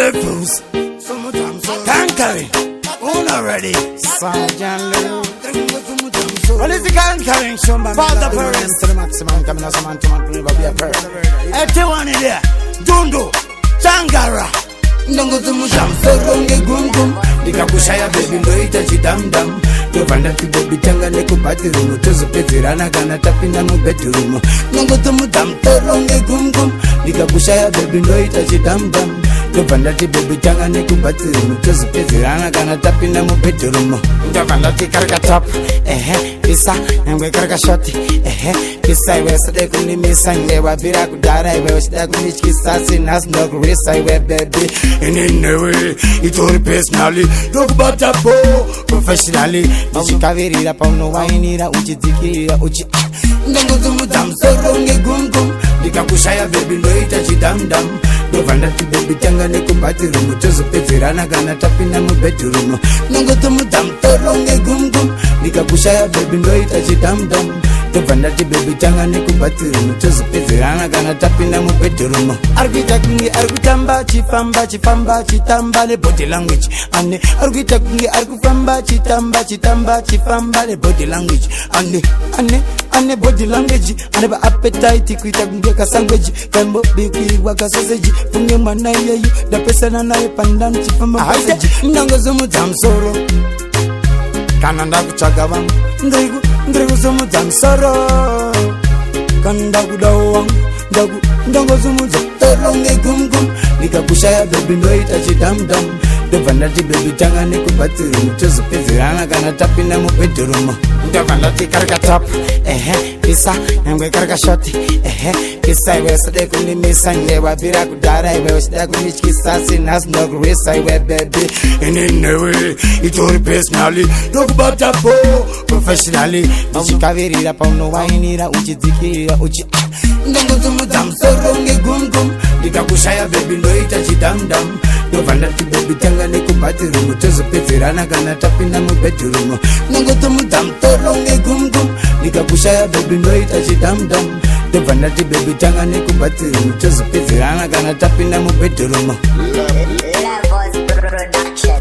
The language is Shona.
Levels. Conquering. Already. Jah Love. What is the conquering? For the parents. To the maximum. Coming as a man to man to never be a bird. Everyone in there. Dundo. Tangara. Ndongosimudza musoro ngegumgum ndikakushaya baby ndoita chidamdam ndovanda baby tanga nekubhatirumu tozopedzerana kana tapinda mubedhurumu ndongosimudza musoro ngegumgum ndikakushaya baby ndoita chidamdam ndovanda baby tanga nekubhatirumu tozopedzerana kana tapinda mubedhurumu ndovanda karikatop pisa nyangwe karikashoti pisa iwe sade kunimisa nge wabvira kudhara iwe uchida kunityisa sinasi ndokurisa iwe baby inenewe itori personally ndokubata po professionally ndichikavirira paunowainira uchidzikirira uchi ndongosimudza musoro ngegumgum ndikakushaya baby ndoita chidamdam ndovanda baby tanga nekubhatirumu tozopedzerana kana tapinda mubedhurumu ndongosimudza musoro ngegumgum ndikakushaya baby ndoita chidamdam ndovanda baby tanga nekubhatirumu tozopedzerana kana tapinda mubedhurumu arikuita kunge arikutamba chifamba chitamba nebody language ane arikuita kunge arikufamba chifamba nebody language ane body language ane ba appetite kuita kunge kasangweji kambo bikirwa kasoseji funge mwana yeyu ndapesana naye pandani chifamba paseji ndongosimudza musoro kana ndakutsvaga vangu ndikusimudza musoro kana ndakudawo wangu ndongosimudza musoro ngegumgum ndikakushaya baby ndoita chidamdam ndobva ndati baby tanga nekubhatirumu tozopedzerana kana tapinda mubedhurumu ndobva ndati karikatop pisa nyangwe karikashoti pisa iwe sade kunimisa nge wabvira kudhara iwe uchida kunityisa sinasi ndokurwisa iwe baby inenewe itori personally ndokubata po professionally ndichikavirira paunowainira uchidzikirira uchi ndongosimudza musoro ngegumgum ndikakushaya baby ndoita chidamdam ndobva ndati baby tanga nekubhatirumu tozopedzerana kana tapinda mubedhurumu ndongosimudza musoro ngegumgum ndikakushaya baby ndoita chidamdam ndobva ndati baby tanga nekubhatirumu tozopedzerana kana tapinda mubedhurumu. Levels Production.